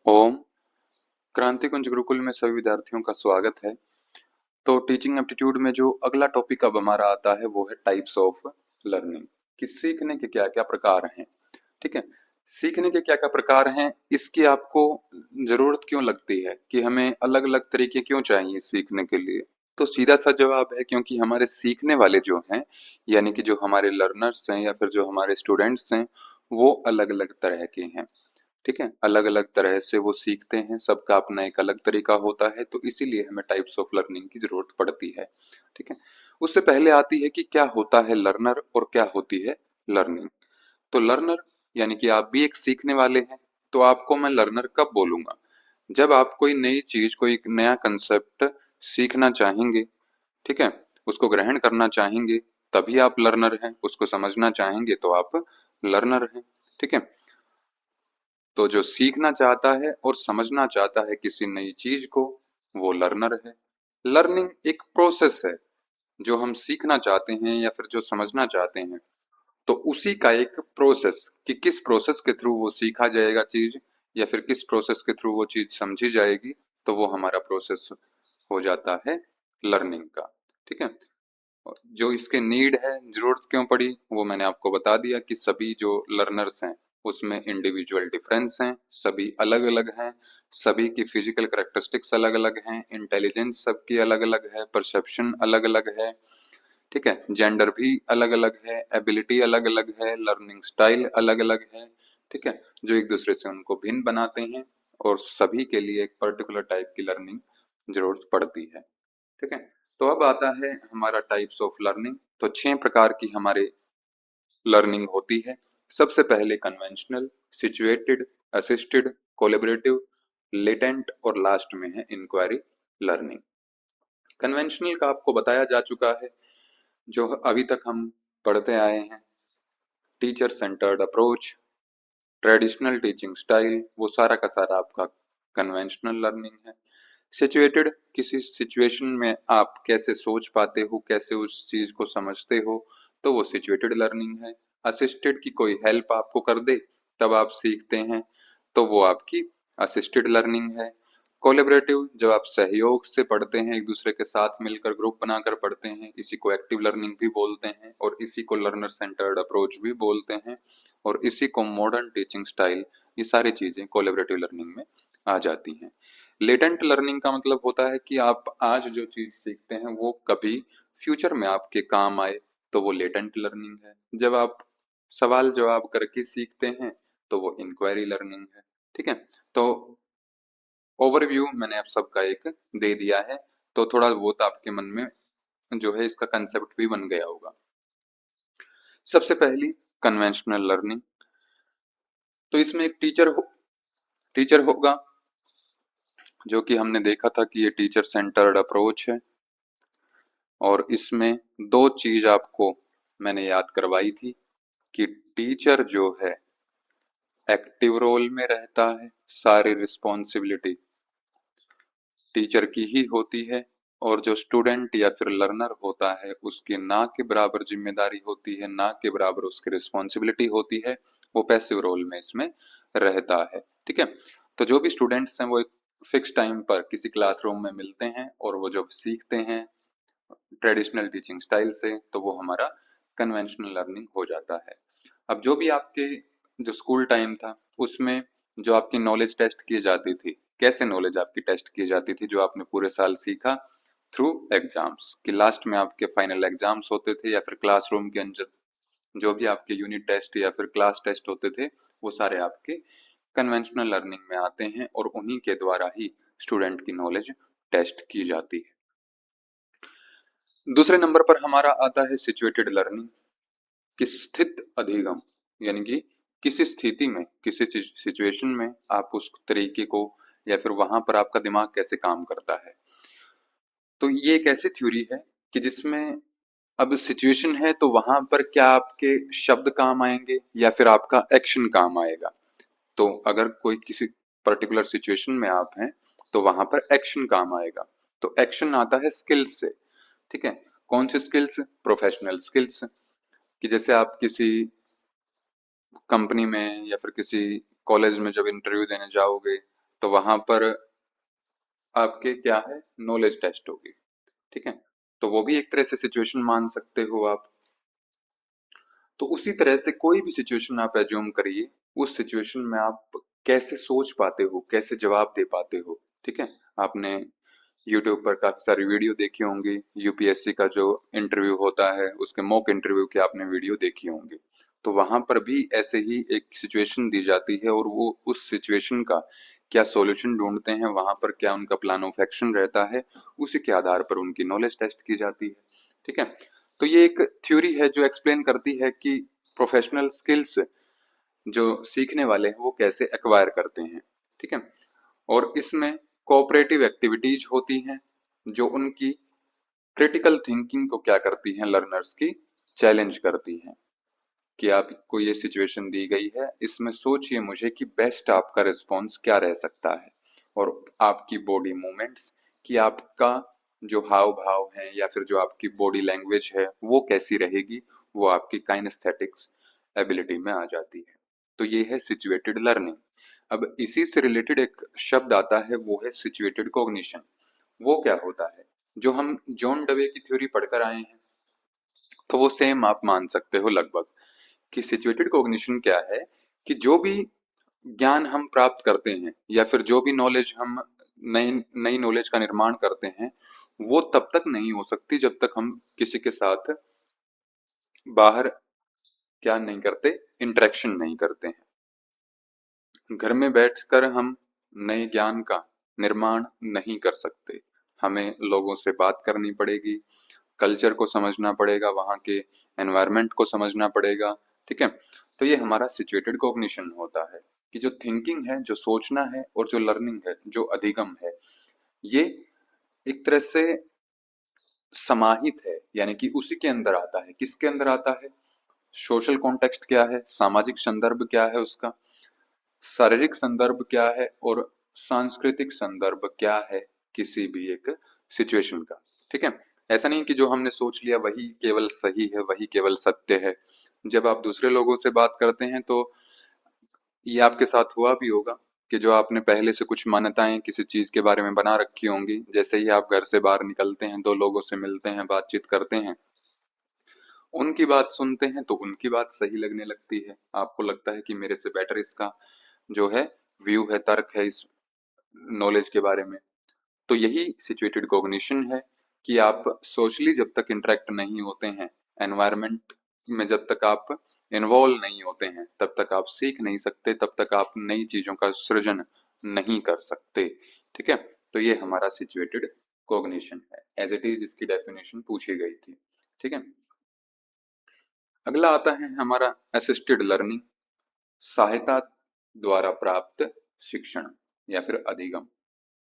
ओम। क्रांति कुंज गुरुकुल में सभी विद्यार्थियों का स्वागत है। तो टीचिंग एप्टीट्यूड में जो अगला टॉपिक अब हमारा आता है वो है टाइप्स ऑफ लर्निंग, कि सीखने के क्या क्या प्रकार हैं। ठीक है, सीखने के क्या क्या प्रकार हैं, इसकी आपको जरूरत क्यों लगती है, कि हमें अलग अलग तरीके क्यों चाहिए सीखने के लिए। तो सीधा सा जवाब है क्योंकि हमारे सीखने वाले जो हैं, यानी कि जो हमारे लर्नर्स हैं या फिर जो हमारे स्टूडेंट्स हैं, वो अलग अलग तरह के हैं। ठीक है, अलग अलग तरह से वो सीखते हैं, सबका अपना एक अलग तरीका होता है, तो इसीलिए हमें टाइप्स ऑफ लर्निंग की जरूरत पड़ती है। ठीक है, उससे पहले आती है कि क्या होता है लर्नर और क्या होती है लर्निंग। तो लर्नर यानी कि आप भी एक सीखने वाले हैं, तो आपको मैं लर्नर कब बोलूंगा, जब आप कोई नई चीज, कोई नया कंसेप्ट सीखना चाहेंगे। ठीक है, उसको ग्रहण करना चाहेंगे, तभी आप लर्नर हैं। उसको समझना चाहेंगे तो आप लर्नर हैं। ठीक है, तो जो सीखना चाहता है और समझना चाहता है किसी नई चीज को, वो लर्नर है। लर्निंग एक प्रोसेस है, जो हम सीखना चाहते हैं या फिर जो समझना चाहते हैं, तो उसी का एक प्रोसेस, कि किस प्रोसेस के थ्रू वो सीखा जाएगा चीज, या फिर किस प्रोसेस के थ्रू वो चीज समझी जाएगी, तो वो हमारा प्रोसेस हो जाता है लर्निंग का। ठीक है, और जो इसके नीड है, जरूरत क्यों पड़ी, वो मैंने आपको बता दिया कि सभी जो लर्नर्स हैं उसमें इंडिविजुअल डिफरेंस हैं, सभी अलग अलग हैं, सभी की फिजिकल करेक्टरिस्टिक्स अलग अलग हैं, इंटेलिजेंस सबकी अलग अलग है, परसेप्शन अलग अलग है। ठीक है, जेंडर भी अलग अलग है, एबिलिटी अलग अलग है, लर्निंग स्टाइल अलग अलग है। ठीक है, जो एक दूसरे से उनको भिन्न बनाते हैं, और सभी के लिए एक पर्टिकुलर टाइप की लर्निंग जरूरत पड़ती है। ठीक है, तो अब आता है हमारा टाइप्स ऑफ लर्निंग। तो 6 प्रकार की हमारे लर्निंग होती है। सबसे पहले conventional, situated, assisted, collaborative, latent, और लास्ट में है इंक्वायरी लर्निंग। कन्वेंशनल का आपको बताया जा चुका है, जो अभी तक हम पढ़ते आए हैं। Teacher centred approach, traditional teaching style, वो सारा का सारा आपका कन्वेंशनल लर्निंग है। सिचुएटेड, किसी सिचुएशन में आप कैसे सोच पाते हो, कैसे उस चीज को समझते हो, तो वो सिचुएटेड लर्निंग है। असिस्टेड, की कोई हेल्प आपको कर दे तब आप सीखते हैं, तो वो आपकी असिस्टेड लर्निंग है। कोलेबरेटिव, जब आप सहयोग से पढ़ते हैं, एक दूसरे के साथ मिलकर ग्रुप बनाकर पढ़ते हैं, इसी को एक्टिव लर्निंग भी बोलते हैं, और इसी को लर्नर सेंटर्ड अप्रोच भी बोलते हैं, और इसी को मॉडर्न टीचिंग स्टाइल, ये सारी चीजें कोलेबरेटिव लर्निंग में आ जाती हैं। लेटेंट लर्निंग का मतलब होता है कि आप आज जो चीज सीखते हैं वो कभी फ्यूचर में आपके काम आए, तो वो लेटेंट लर्निंग है। जब आप सवाल जवाब करके सीखते हैं, तो वो इंक्वायरी लर्निंग है। ठीक है, तो ओवरव्यू मैंने आप सबका एक दे दिया है, तो थोड़ा बहुत आपके मन में जो है इसका कंसेप्ट भी बन गया होगा। सबसे पहली कन्वेंशनल लर्निंग, तो इसमें एक टीचर होगा, जो कि हमने देखा था कि ये टीचर सेंटर्ड अप्रोच है। और इसमें दो चीज आपको मैंने याद करवाई थी, कि टीचर जो है एक्टिव रोल में रहता है, सारी रिस्पॉन्सिबिलिटी टीचर की ही होती है, और जो स्टूडेंट या फिर लर्नर होता है उसकी ना के बराबर जिम्मेदारी होती है, ना के बराबर उसकी रिस्पॉन्सिबिलिटी होती है, वो पैसिव रोल में इसमें रहता है। ठीक है, तो जो भी स्टूडेंट्स हैं वो एक फिक्स टाइम पर किसी क्लासरूम में मिलते हैं, और वो जब सीखते हैं ट्रेडिशनल टीचिंग स्टाइल से, तो वो हमारा कन्वेंशनल लर्निंग हो जाता है। अब जो भी आपके जो स्कूल टाइम था, उसमें जो आपकी नॉलेज टेस्ट की जाती थी, कैसे नॉलेज आपकी टेस्ट की जाती थी, जो आपने पूरे साल सीखा, थ्रू एग्जाम्स, कि लास्ट में आपके फाइनल एग्जाम्स होते थे, या फिर क्लासरूम के अंदर जो भी आपके यूनिट टेस्ट या फिर क्लास टेस्ट होते थे, वो सारे आपके कन्वेंशनल लर्निंग में आते हैं, और उन्हीं के द्वारा ही स्टूडेंट की नॉलेज टेस्ट की जाती है। दूसरे नंबर पर हमारा आता है सिचुएटेड लर्निंग, कि स्थित अधिगम, यानी कि किसी स्थिति में, किसी सिचुएशन में आप उस तरीके को, या फिर वहां पर आपका दिमाग कैसे काम करता है। तो ये एक ऐसी थ्योरी है कि जिसमें अब सिचुएशन है, तो वहां पर क्या आपके शब्द काम आएंगे या फिर आपका एक्शन काम आएगा। तो अगर कोई किसी पर्टिकुलर सिचुएशन में आप हैं, तो वहां पर एक्शन काम आएगा। तो एक्शन आता है स्किल्स से। ठीक है, कौन सी स्किल्स, प्रोफेशनल स्किल्स, कि जैसे आप किसी कंपनी में या फिर किसी कॉलेज में जब इंटरव्यू देने जाओगे, तो वहां पर आपके क्या है, नॉलेज टेस्ट होगी। ठीक है, तो वो भी एक तरह से सिचुएशन मान सकते हो आप। तो उसी तरह से कोई भी सिचुएशन आप एज्यूम करिए, उस सिचुएशन में आप कैसे सोच पाते हो, कैसे जवाब दे पाते हो। ठीक है, आपने यूट्यूब पर काफी सारी वीडियो देखी होंगी, यूपीएससी का जो इंटरव्यू होता है उसके मॉक इंटरव्यू की आपने वीडियो देखी होंगी। तो वहां पर भी ऐसे ही एक सिचुएशन दी जाती है और वो उस सिचुएशन का क्या सॉल्यूशन ढूंढते हैं, वहां पर क्या उनका प्लान ऑफ एक्शन रहता है, उसी के आधार पर उनकी नॉलेज टेस्ट की जाती है। ठीक है, तो ये एक थ्योरी है जो एक्सप्लेन करती है कि प्रोफेशनल स्किल्स जो सीखने वाले हैं वो कैसे एक्वायर करते हैं। ठीक है, और इसमें कोऑपरेटिव एक्टिविटीज होती हैं जो उनकी क्रिटिकल थिंकिंग को क्या करती हैं, लर्नर्स की चैलेंज करती हैं। कि आपको ये सिचुएशन दी गई है, इसमें सोचिए मुझे कि बेस्ट आपका रिस्पॉन्स क्या रह सकता है, और आपकी बॉडी मूवमेंट्स, कि आपका जो हाव भाव है या फिर जो आपकी बॉडी लैंग्वेज है वो कैसी रहेगी, वो आपकी काइनेस्थेटिक्स एबिलिटी में आ जाती है। तो ये है सिचुएटेड लर्निंग। अब इसी से रिलेटेड एक शब्द आता है, वो है सिचुएटेड कॉग्निशन। वो क्या होता है, जो हम जॉन डवे की थ्योरी पढ़कर आए हैं, तो वो सेम आप मान सकते हो लगभग। कि सिचुएटेड कॉग्निशन क्या है, कि जो भी ज्ञान हम प्राप्त करते हैं या फिर जो भी नॉलेज हम नई नई नॉलेज का निर्माण करते हैं, वो तब तक नहीं हो सकती जब तक हम किसी के साथ बाहर क्या नहीं करते, इंटरेक्शन नहीं करते हैं। घर में बैठकर हम नए ज्ञान का निर्माण नहीं कर सकते, हमें लोगों से बात करनी पड़ेगी, कल्चर को समझना पड़ेगा, वहाँ के एनवायरनमेंट को समझना पड़ेगा। ठीक है, तो ये हमारा सिचुएटेड कॉग्निशन होता है, कि जो थिंकिंग है, जो सोचना है, और जो लर्निंग है, जो अधिगम है, ये एक तरह से समाहित है, यानी कि उसी के अंदर आता है। किसके अंदर आता है, सोशल कॉन्टेक्स्ट क्या है, सामाजिक संदर्भ क्या है उसका, शारीरिक संदर्भ क्या है, और सांस्कृतिक संदर्भ क्या है किसी भी एक सिचुएशन का। ठीक है, ऐसा नहीं कि जो हमने सोच लिया वही केवल सही है, वही केवल सत्य है। जब आप दूसरे लोगों से बात करते हैं तो ये आपके साथ हुआ भी होगा कि जो आपने पहले से कुछ मान्यताएं किसी चीज के बारे में बना रखी होंगी, जैसे ही आप घर से बाहर निकलते हैं, दो लोगों से मिलते हैं, बातचीत करते हैं, उनकी बात सुनते हैं तो उनकी बात सही लगने लगती है, आपको लगता है कि मेरे से बेटर इसका जो है व्यू है, तर्क है इस नॉलेज के बारे में। तो यही सिचुएटेड कॉग्निशन है, कि आप सोशली जब तक इंटरेक्ट नहीं होते हैं, एनवायरनमेंट में जब तक आप इन्वॉल्व नहीं होते हैं, तब तक आप सीख नहीं सकते, तब तक आप नई चीजों का सृजन नहीं कर सकते। ठीक है, तो ये हमारा सिचुएटेड कॉग्निशन है, एज इट इज इसकी डेफिनेशन पूछी गई थी। ठीक है, अगला आता है हमारा असिस्टेड लर्निंग, सहायता द्वारा प्राप्त शिक्षण या फिर अधिगम।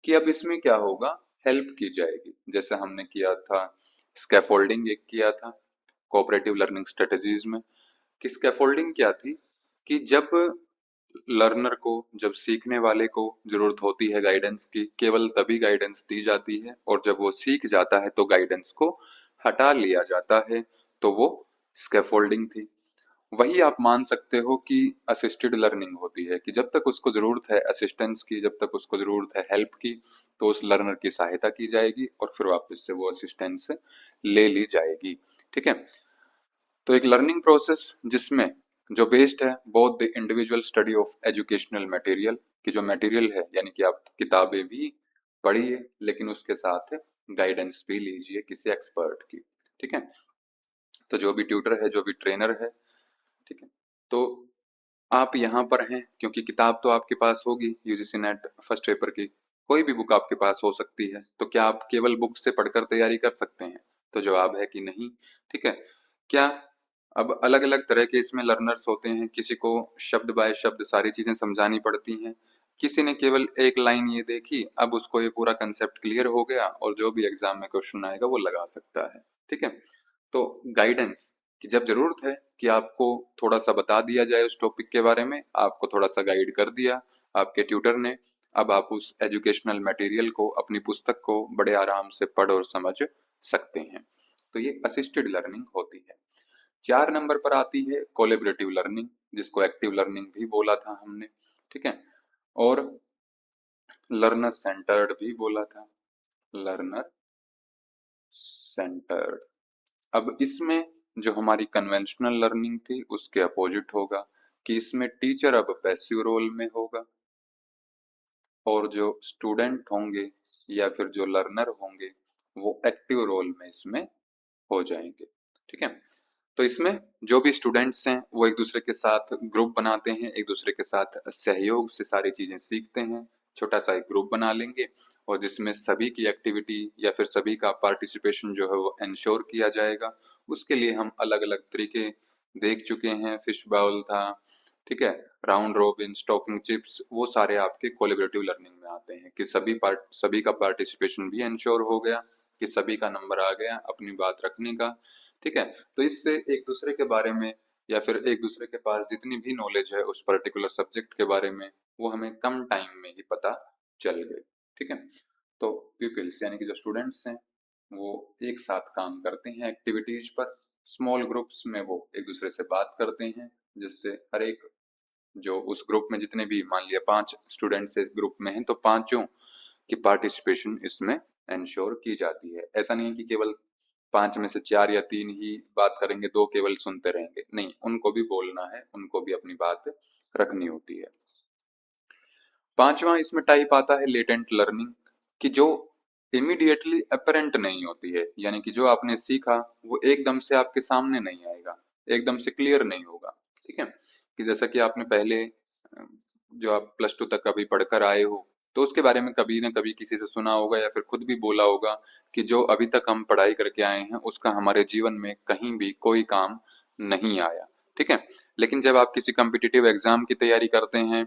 कि अब इसमें क्या होगा, हेल्प की जाएगी, जैसे हमने किया था स्कैफोल्डिंग, एक किया था कोऑपरेटिव लर्निंग स्ट्रेटजीज में। कि स्कैफोल्डिंग क्या थी, कि जब लर्नर को, जब सीखने वाले को जरूरत होती है गाइडेंस की, केवल तभी गाइडेंस दी जाती है, और जब वो सीख जाता है तो गाइडेंस को हटा लिया जाता है, तो वो स्कैफोल्डिंग थी। वही आप मान सकते हो कि असिस्टेड लर्निंग होती है, कि जब तक उसको जरूरत है असिस्टेंस की, जब तक उसको जरूरत है हेल्प की, तो उस लर्नर की सहायता की जाएगी और फिर वापस से वो असिस्टेंस ले ली जाएगी। ठीक है, तो एक लर्निंग प्रोसेस जिसमें जो बेस्ड है both the individual study of educational material, कि जो मटेरियल है यानी कि आप किताबें भी पढ़िए, लेकिन उसके साथ गाइडेंस भी लीजिए किसी एक्सपर्ट की। ठीक है, तो जो भी ट्यूटर है, जो भी ट्रेनर है, ठीक है, तो आप यहाँ पर हैं क्योंकि किताब तो आपके पास होगी, यूजीसी नेट फर्स्ट पेपर की कोई भी बुक आपके पास हो सकती है, तो क्या आप केवल बुक से पढ़कर तैयारी कर सकते हैं, तो जवाब है कि नहीं। ठीक है, क्या अब अलग अलग तरह के इसमें लर्नर्स होते हैं, किसी को शब्द बाय शब्द सारी चीजें समझानी पड़ती हैं, किसी ने केवल एक लाइन ये देखी, अब उसको ये पूरा कंसेप्ट क्लियर हो गया और जो भी एग्जाम में क्वेश्चन आएगा वो लगा सकता है। ठीक है, तो गाइडेंस, कि जब जरूरत है कि आपको थोड़ा सा बता दिया जाए उस टॉपिक के बारे में, आपको थोड़ा सा गाइड कर दिया आपके ट्यूटर ने, अब आप उस एजुकेशनल मटेरियल को, अपनी पुस्तक को बड़े आराम से पढ़ और समझ सकते हैं। तो ये असिस्टेड लर्निंग होती है। 4 नंबर पर आती है कोलेबरेटिव लर्निंग, जिसको एक्टिव लर्निंग भी बोला था हमने। ठीक है, और लर्नर सेंटर्ड भी बोला था, लर्नर सेंटर्ड। अब इसमें जो हमारी कन्वेंशनल लर्निंग थी उसके अपोजिट होगा कि इसमें टीचर अब पैसिव रोल में होगा और जो स्टूडेंट होंगे या फिर जो लर्नर होंगे वो एक्टिव रोल में इसमें हो जाएंगे। ठीक है, तो इसमें जो भी स्टूडेंट्स हैं वो एक दूसरे के साथ ग्रुप बनाते हैं, एक दूसरे के साथ सहयोग से सारी चीजें सीखते हैं। छोटा सा एक ग्रुप बना लेंगे और जिसमें सभी की एक्टिविटी या फिर सभी का पार्टिसिपेशन जो है वो इंश्योर किया जाएगा। उसके लिए हम अलग अलग तरीके देख चुके हैं, फिश बाउल था, ठीक है, राउंड रॉबिन, स्टॉकिंग चिप्स, वो सारे आपके कोलेबरेटिव लर्निंग में आते हैं कि सभी का पार्टिसिपेशन भी इंश्योर हो गया, कि सभी का नंबर आ गया अपनी बात रखने का। ठीक है, तो इससे एक दूसरे के बारे में या फिर एक दूसरे के पास जितनी भी नॉलेज है उस पर्टिकुलर सब्जेक्ट के बारे में वो हमें कम टाइम में ही पता चल गई। ठीक है, तो पीपल्स यानी कि जो स्टूडेंट्स हैं वो एक साथ काम करते हैं एक्टिविटीज पर, स्मॉल ग्रुप्स में वो एक दूसरे से बात करते हैं, जिससे हर एक जो उस ग्रुप में जितने भी, मान लिया 5 स्टूडेंट्स इस ग्रुप में हैं तो पांचों की पार्टिसिपेशन इसमें इंश्योर की जाती है। ऐसा नहीं है कि केवल 5 में से 4 या 3 ही बात करेंगे, 2 केवल सुनते रहेंगे, नहीं, उनको भी बोलना है, उनको भी अपनी बात रखनी होती है। पांचवा इसमें टाइप आता है लेटेंट लर्निंग, कि जो इमीडिएटली अपरेंट नहीं होती है, यानी कि जो आपने सीखा वो एकदम से आपके सामने नहीं आएगा, एकदम से क्लियर नहीं होगा। ठीक है, कि जैसा कि आपने पहले जो आप प्लस टू तक अभी पढ़कर आए हो तो उसके बारे में कभी ना कभी किसी से सुना होगा या फिर खुद भी बोला होगा कि जो अभी तक हम पढ़ाई करके आए हैं उसका हमारे जीवन में कहीं भी कोई काम नहीं आया। ठीक है, लेकिन जब आप किसी कम्पिटिटिव एग्जाम की तैयारी करते हैं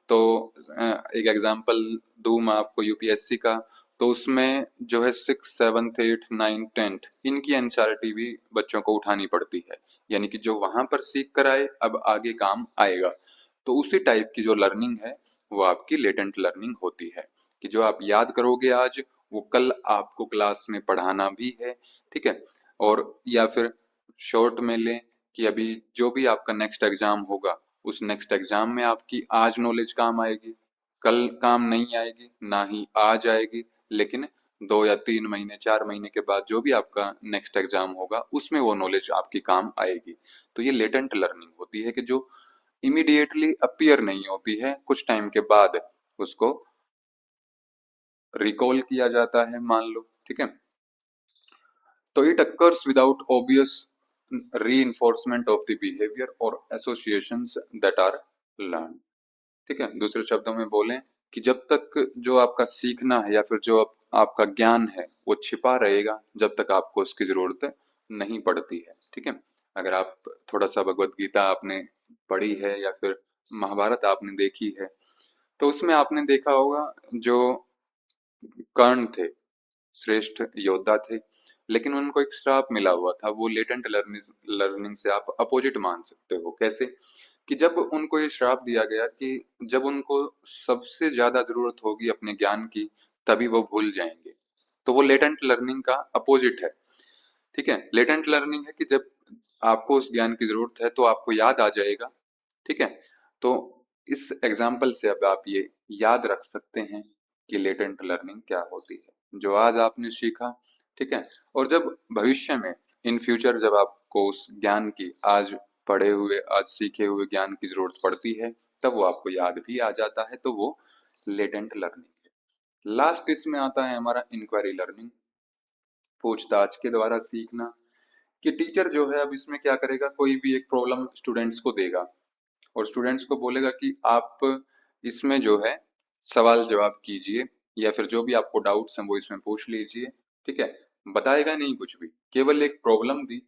तो एक एग्जाम्पल दूं मैं आपको यूपीएससी का, तो उसमें जो है 6, 7, 8, 9, 10 इनकी एनसीईआरटी भी बच्चों को उठानी पड़ती है, यानी कि जो वहां पर सीख कर आए अब आगे काम आएगा। तो उसी टाइप की जो लर्निंग है वो आपकी लेटेंट लर्निंग होती है, कि जो आप याद करोगे आज वो कल आपको क्लास में पढ़ाना भी है। ठीक है, और या फिर शॉर्ट में लें कि अभी जो भी आपका नेक्स्ट एग्जाम होगा उस नेक्स्ट एग्जाम में आपकी आज नॉलेज काम आएगी, कल काम नहीं आएगी, ना ही आज आएगी, लेकिन 2 या 3 महीने 4 महीने के बाद जो भी आपका नेक्स्ट एग्जाम होगा उसमें वो नॉलेज आपकी काम आएगी। तो ये लेटेंट लर्निंग होती है कि जो इमीडिएटली अपीयर नहीं होती है, कुछ टाइम के बाद उसको रिकॉल किया जाता है, मान लो। ठीक है, तो it occurs without obvious reinforcement of the behavior or associations that are learned। ठीक है, दूसरे शब्दों में बोलें कि जब तक जो आपका सीखना है या फिर जो आपका ज्ञान है वो छिपा रहेगा जब तक आपको उसकी जरूरत नहीं पड़ती है। ठीक है, अगर आप थोड़ा सा भगवत गीता आपने पढ़ी है या फिर महाभारत आपने देखी है तो उसमें आपने देखा होगा जो कर्ण थे, श्रेष्ठ योद्धा थे, लेकिन उनको एक श्राप मिला हुआ था, वो लेटेंट लर्निंग लर्निंग से आप अपोजिट मान सकते हो। कैसे? कि जब उनको ये श्राप दिया गया कि जब उनको सबसे ज्यादा जरूरत होगी अपने ज्ञान की तभी वो भूल जाएंगे, तो वो लेटेंट लर्निंग का अपोजिट है। ठीक है, लेटेंट लर्निंग है कि जब आपको उस ज्ञान की जरूरत है तो आपको याद आ जाएगा। ठीक है, तो इस एग्जाम्पल से अब आप ये याद रख सकते हैं कि लेटेंट लर्निंग क्या होती है, जो आज आपने सीखा। ठीक है, और जब भविष्य में इन फ्यूचर जब आपको उस ज्ञान की आज पढ़े हुए आज सीखे हुए ज्ञान की जरूरत पड़ती है तब वो आपको याद भी आ जाता है, तो वो लेटेंट लर्निंग है। लास्ट इसमें आता है हमारा इंक्वायरी लर्निंग, पूछताछ के द्वारा सीखना, कि टीचर जो है अब इसमें क्या करेगा, कोई भी एक प्रॉब्लम स्टूडेंट्स को देगा और स्टूडेंट्स को बोलेगा कि आप इसमें जो है सवाल जवाब कीजिए या फिर जो भी आपको डाउट्स हैं वो इसमें पूछ लीजिए। ठीक है, बताएगा नहीं कुछ भी, केवल एक प्रॉब्लम दी,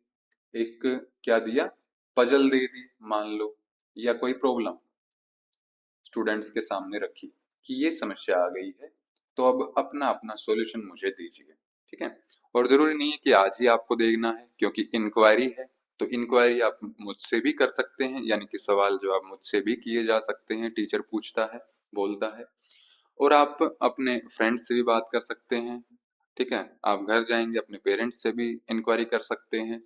एक क्या दिया, पजल दे दी मान लो, या कोई प्रॉब्लम स्टूडेंट्स के सामने रखी कि ये समस्या आ गई है तो अब अपना अपना सॉल्यूशन मुझे दीजिए। ठीक है, और जरूरी नहीं है कि आज ही आपको देखना है क्योंकि इंक्वायरी है, तो इंक्वायरी आप मुझसे भी कर सकते हैं, यानी कि सवाल जवाब मुझसे भी किए जा सकते हैं, टीचर पूछता है बोलता है, और आप अपने फ्रेंड्स से भी बात कर सकते हैं। ठीक है, आप घर जाएंगे अपने पेरेंट्स से भी इंक्वायरी कर सकते हैं।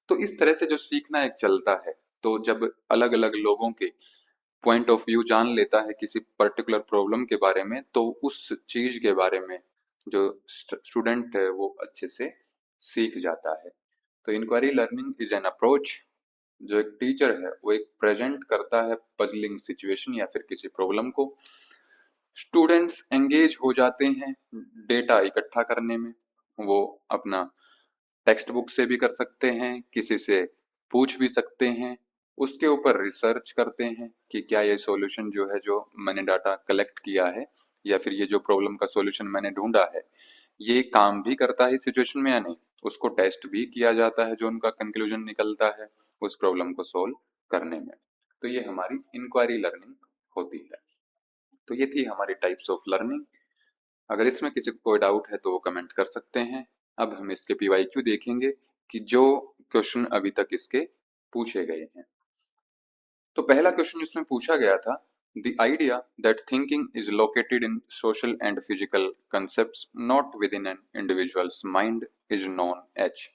तो इस तरह से जो सीखना एक चलता है, तो जब अलग अलग लोगों के पॉइंट ऑफ व्यू जान लेता है किसी पर्टिकुलर प्रॉब्लम के बारे में, तो उस चीज के बारे में जो स्टूडेंट है वो अच्छे से सीख जाता है। तो inquiry learning is an approach, जो एक टीचर है वो एक प्रेजेंट करता है पजलिंग सिचुएशन या फिर किसी प्रॉब्लम को। स्टूडेंट्स एंगेज हो जाते हैं डेटा इकट्ठा करने में। वो अपना टेक्स्ट बुक से भी कर सकते हैं, किसी से पूछ भी सकते हैं, उसके ऊपर रिसर्च करते हैं कि क्या ये सॉल्यूशन जो है, जो मैंने डाटा कलेक्ट किया है या फिर ये जो प्रॉब्लम का सॉल्यूशन मैंने ढूंढा है, ये काम भी करता है सिचुएशन में या नहीं। उसको टेस्ट भी किया जाता है, जो उनका कंक्लूजन निकलता है उस प्रॉब्लम को सोल्व करने में। तो ये हमारी इंक्वायरी लर्निंग होती है। तो ये थी हमारी टाइप्स ऑफ लर्निंग। अगर इसमें किसी को कोई डाउट है तो वो कमेंट कर सकते हैं। अब हम इसके पीवाईक्यू देखेंगे कि जो क्वेश्चन अभी तक इसके पूछे गए हैं। तो पहला क्वेश्चन इसमें पूछा गया था, the idea that thinking is located in social and physical concepts not within an individuals mind is known as.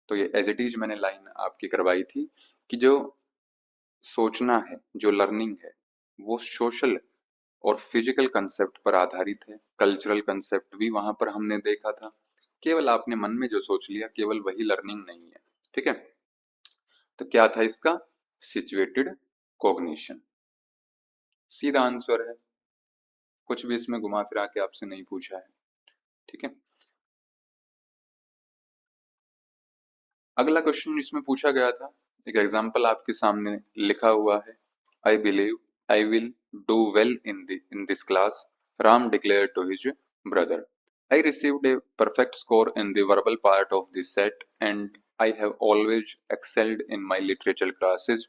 तो ये एज इट इज मैंने लाइन आपकी करवाई थी कि जो सोचना है, जो लर्निंग है, वो सोशल और फिजिकल कंसेप्ट पर आधारित है। कल्चरल कंसेप्ट भी वहां पर हमने देखा था। केवल आपने मन में जो सोच लिया केवल वही लर्निंग नहीं है। ठीक है, तो क्या था इसका? सिचुएटेड कॉग्निशन, सीधा आंसर है, कुछ भी इसमें घुमा फिरा के आपसे नहीं पूछा है। ठीक है, अगला क्वेश्चन इसमें पूछा गया था, एक एग्जांपल आपके सामने लिखा हुआ है, I believe I will do well in this class, Ram declare to his brother. I received a perfect score in the verbal part of this set and I have always excelled in my literature classes.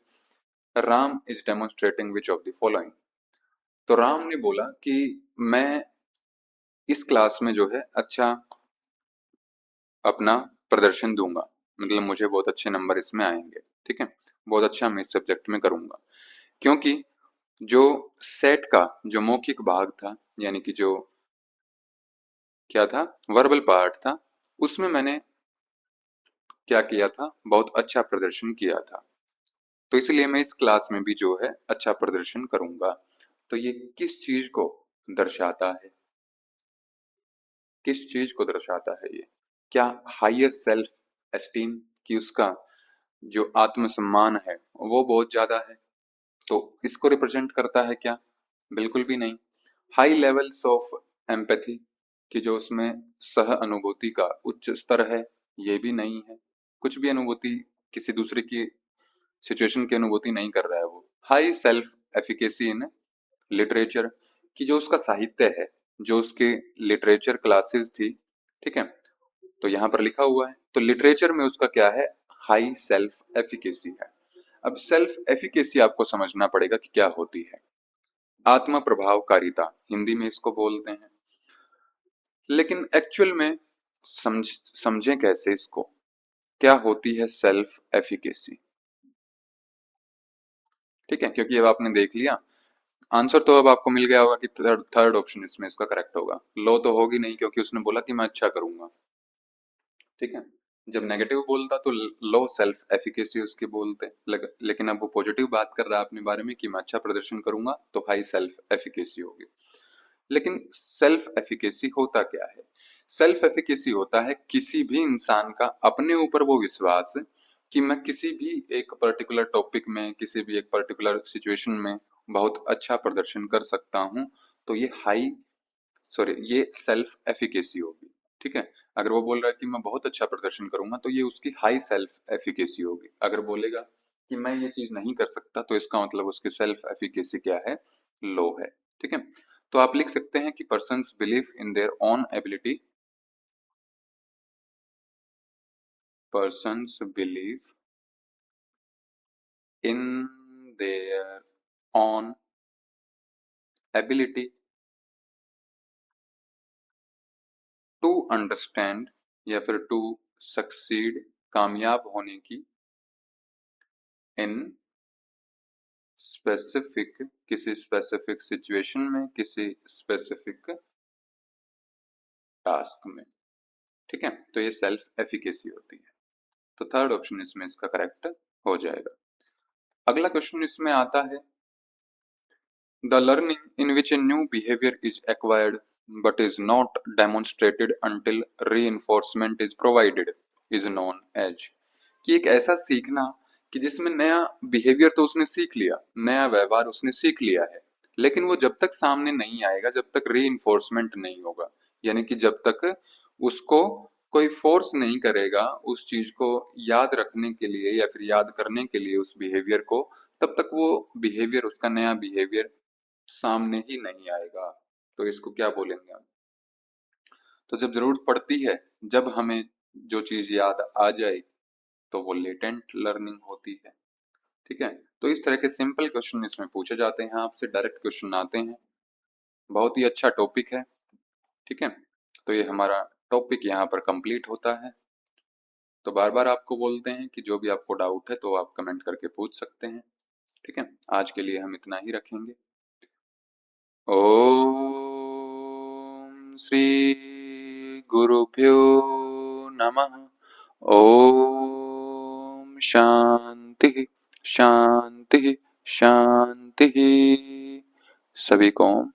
Ram is demonstrating which of the following? तो राम ने बोला कि मैं इस class में जो है अच्छा अपना प्रदर्शन दूंगा, मतलब मुझे बहुत अच्छे नंबर इसमें आएंगे। ठीक है, बहुत अच्छा मैं इस सब्जेक्ट में करूंगा, क्योंकि जो सेट का जो मौखिक भाग था, यानी कि जो क्या था, वर्बल पार्ट था, उसमें मैंने क्या किया था, बहुत अच्छा प्रदर्शन किया था, तो इसलिए मैं इस क्लास में भी जो है अच्छा प्रदर्शन करूंगा। तो ये किस चीज को दर्शाता है? किस चीज को दर्शाता है ये? क्या हायर सेल्फ एस्टीम, कि उसका जो आत्मसम्मान है वो बहुत ज्यादा है, तो इसको रिप्रेजेंट करता है क्या? बिल्कुल भी नहीं। हाई लेवल्स ऑफ एम्पैथी, कि जो उसमें सह अनुभूति का उच्च स्तर है, ये भी नहीं है। कुछ भी अनुभूति, किसी दूसरे की सिचुएशन की अनुभूति नहीं कर रहा है वो। High self efficacy in literature, कि जो उसका साहित्य है, जो उसके लिटरेचर क्लासेस थी, ठीक है, तो यहाँ पर लिखा हुआ है, तो लिटरेचर में उसका क्या है, हाई सेल्फ एफिकेसी है। अब सेल्फ एफिकेसी आपको समझना पड़ेगा कि क्या होती है। आत्म प्रभावकारिता हिंदी में इसको बोलते हैं, लेकिन एक्चुअल में समझें कैसे इसको, क्या होती है सेल्फ एफिकेसी? ठीक है, क्योंकि अब आपने देख लिया आंसर, तो अब आपको मिल गया होगा कि थर्ड थर्ड ऑप्शन इसमें इसका करेक्ट होगा। लो तो होगी नहीं, क्योंकि उसने बोला कि मैं अच्छा करूंगा। ठीक है, जब नेगेटिव बोलता तो लो सेल्फ एफिकेसी उसके बोलते, लेकिन अब वो पॉजिटिव बात कर रहा है अपने बारे में कि मैं अच्छा प्रदर्शन करूंगा, तो हाई सेल्फ एफिकेसी होगी। लेकिन सेल्फ एफिकेसी होता क्या है? सेल्फ एफिकेसी होता है किसी भी इंसान का अपने ऊपर वो विश्वास कि मैं किसी भी एक पर्टिकुलर टॉपिक में, किसी भी एक पर्टिकुलर सिचुएशन में बहुत अच्छा प्रदर्शन कर सकता हूं, तो ये सेल्फ एफिकेसी होगी। ठीक है, अगर वो बोल रहा है कि मैं बहुत अच्छा प्रदर्शन करूंगा, तो ये उसकी हाई सेल्फ एफिकेसी होगी। अगर बोलेगा कि मैं ये चीज नहीं कर सकता, तो इसका मतलब उसकी सेल्फ एफिकेसी क्या है, लो है। ठीक है, तो आप लिख सकते हैं कि persons believe in their own ability, persons believe in their own ability to understand या फिर टू सक्सीड, कामयाब होने की, इन स्पेसिफिक, किसी स्पेसिफिक सिचुएशन में, किसी स्पेसिफिक टास्क में। ठीक है, तो ये सेल्फ एफिकेसी होती है। तो थर्ड ऑप्शन इसमें इसका करेक्ट हो जाएगा। अगला क्वेश्चन इसमें आता है, the learning in which a new behaviour is acquired but is not demonstrated until reinforcement is provided is known as, कि एक ऐसा सीखना कि जिसमें नया बिहेवियर तो उसने सीख लिया, नया व्यवहार उसने सीख लिया है, लेकिन वो जब तक सामने नहीं आएगा, जब तक रीइंफोर्समेंट नहीं होगा, यानी कि जब तक उसको कोई फोर्स नहीं करेगा उस चीज को याद रखने के लिए या फिर याद करने के लिए उस बिहेवियर को, तब तक वो बिहेवियर, उसका नया बिहेवियर सामने ही नहीं आएगा। तो इसको क्या बोलेंगे हम? तो जब जरूरत पड़ती है, जब हमें जो चीज याद आ जाए, तो वो लेटेंट लर्निंग होती है। ठीक है, तो इस तरह के सिंपल क्वेश्चन इसमें पूछे जाते हैं, आपसे डायरेक्ट क्वेश्चन आते हैं। बहुत ही अच्छा टॉपिक है। ठीक है, तो ये हमारा टॉपिक यहाँ पर कंप्लीट होता है। तो बार बार आपको बोलते हैं कि जो भी आपको डाउट है तो आप कमेंट करके पूछ सकते हैं। ठीक है, आज के लिए हम इतना ही रखेंगे। ओम श्री गुरुभ्यो नमः। ओम शांति शांति शांति। सभी को ओम